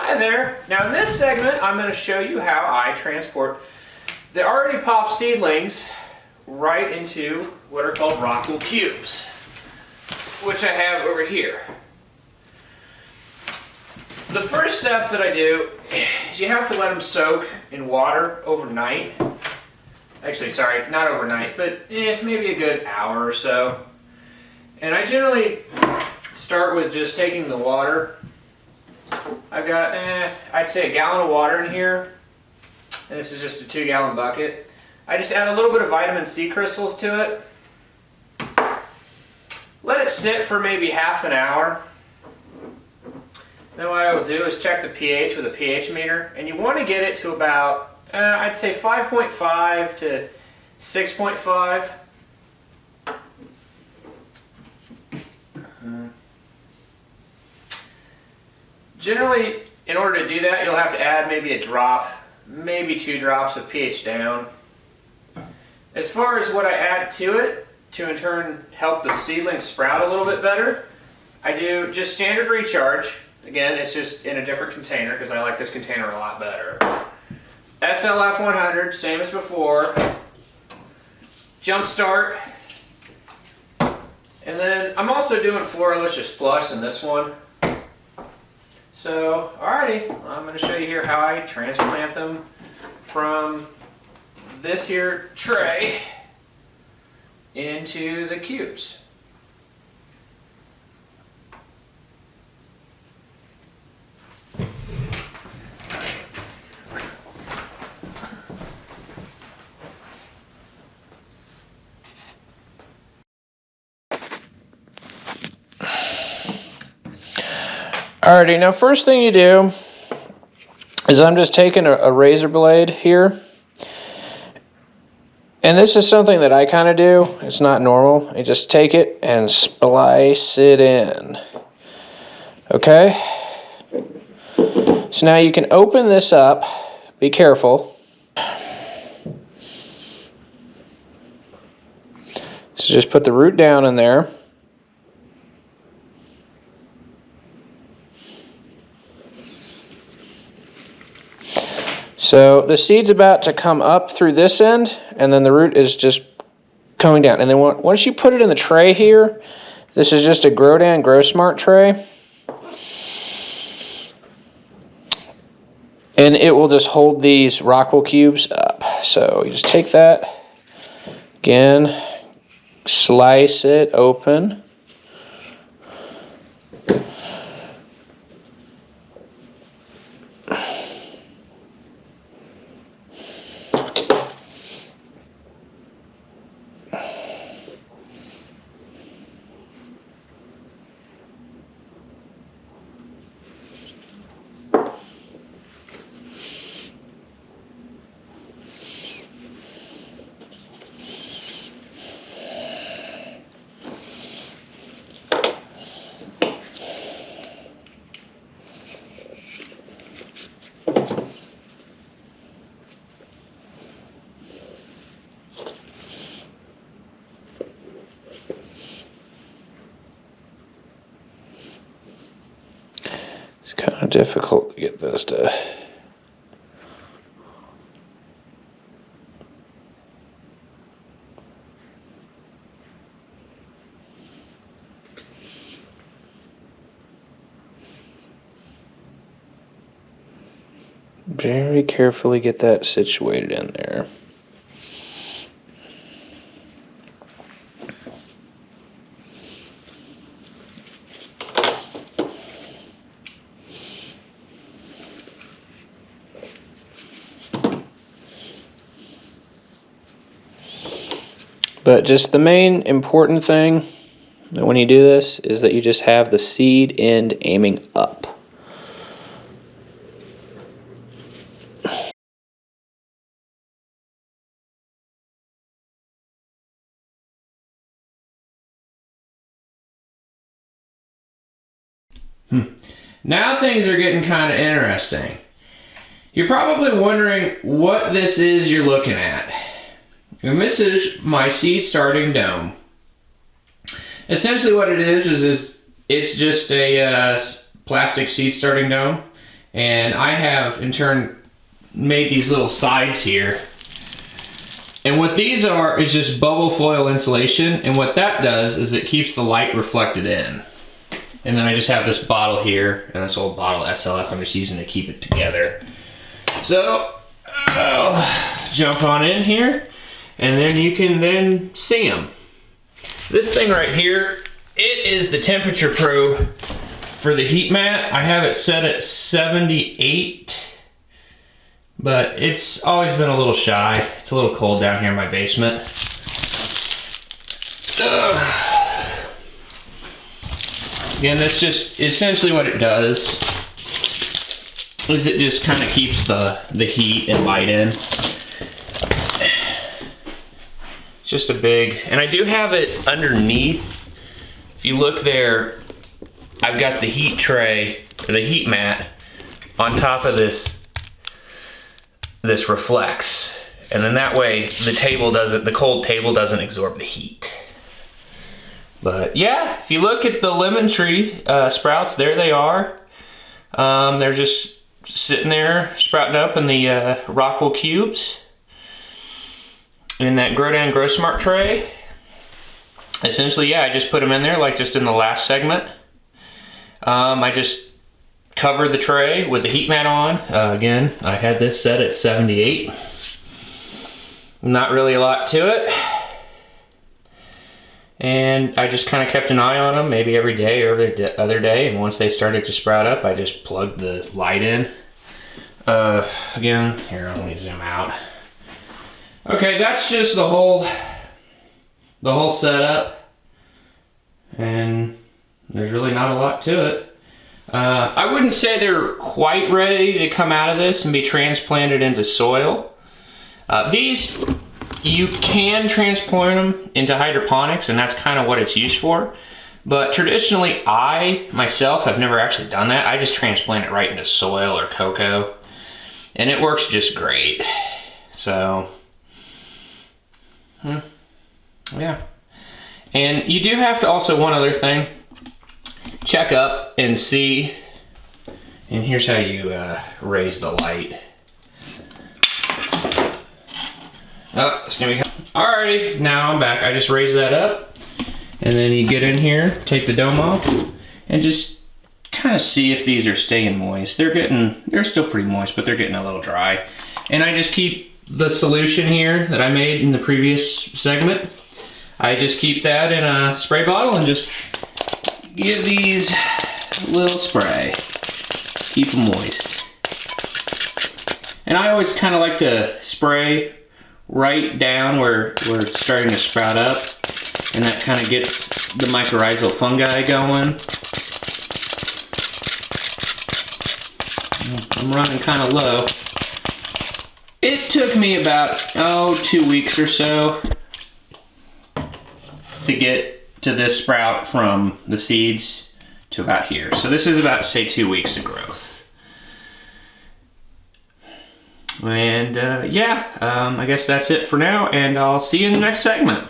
Hi there. Now in this segment, I'm going to show you how I transport the already popped seedlings right into what are called rockwool cubes, which I have over here. The first step that I do is you have to let them soak in water overnight. Actually, sorry, not overnight, but maybe a good hour or so. And I generally start with just taking the water. I've got, I'd say a gallon of water in here. And this is just a 2-gallon bucket. I just add a little bit of vitamin C crystals to it. Let it sit for maybe half an hour. Then what I will do is check the pH with a pH meter. And you want to get it to about, I'd say 5.5 to 6.5. Generally, in order to do that, you'll have to add maybe a drop, maybe 2 drops of pH down. As far as what I add to it, to in turn help the seedling sprout a little bit better, I do just standard recharge. Again, it's just in a different container because I like this container a lot better. SLF 100, same as before. JumpStart. And then I'm also doing Floralicious Plus in this one. So, alrighty, I'm going to show you here how I transplant them from this here tray into the cubes. Alrighty, now first thing you do is I'm just taking a razor blade here. And this is something that I kind of do. It's not normal. You just take it and splice it in. Okay? So now you can open this up. Be careful. So just put the root down in there. So the seed's about to come up through this end, and then the root is just coming down. And then once you put it in the tray here, this is just a Grodan Grow Smart tray. And it will just hold these rockwool cubes up. So you just take that, again, slice it open. It's kind of difficult to get this to... Very carefully get that situated in there. But just the main important thing when you do this is that you just have the seed end aiming up. Now things are getting kind of interesting. You're probably wondering what this is you're looking at. And this is my seed starting dome. Essentially what it is it's just a plastic seed starting dome. And I have in turn made these little sides here. And what these are is just bubble foil insulation, and what that does is it keeps the light reflected in. And then I just have this bottle here, and this old bottle SLF I'm just using to keep it together. So I'll jump on in here, and then you can then see them. This thing right here, it is the temperature probe for the heat mat. I have it set at 78. But it's always been a little shy. It's a little cold down here in my basement. Again, that's just essentially what it does. Is it just kind of keeps the heat and light in. It's just a big, and I do have it underneath. If you look there, I've got the heat tray, or the heat mat, on top of this reflects, and then that way the cold table doesn't absorb the heat. But yeah, if you look at the lemon tree sprouts, there they are. They're just sitting there sprouting up in the Rockwell cubes in that Grow Down Grow Smart tray. Essentially, yeah, I just put them in there like just in the last segment. I just cover the tray with the heat mat on. Again, I had this set at 78. Not really a lot to it. And I just kind of kept an eye on them, maybe every day or every other day. And once they started to sprout up, I just plugged the light in. Again, here, let me zoom out. Okay, that's just the whole setup. And there's really not a lot to it. I wouldn't say they're quite ready to come out of this and be transplanted into soil. These, you can transplant them into hydroponics, and that's kind of what it's used for. But traditionally, I myself have never actually done that. I just transplant it right into soil or cocoa, and it works just great. So, yeah. And you do have to also, one other thing, check up and see, and here's how you raise the light. Oh, it's gonna be, alrighty, now I'm back. I just raised that up, and then you get in here, take the dome off, and just kind of see if these are staying moist. They're still pretty moist, but they're getting a little dry. And I just keep the solution here that I made in the previous segment. I just keep that in a spray bottle and just give these a little spray. Keep them moist. And I always kind of like to spray right down where it's starting to sprout up, and that kind of gets the mycorrhizal fungi going. I'm running kind of low. It took me about 2 weeks or so to get to this sprout from the seeds to about here. So this is about, say, 2 weeks of growth. And yeah, I guess that's it for now, and I'll see you in the next segment.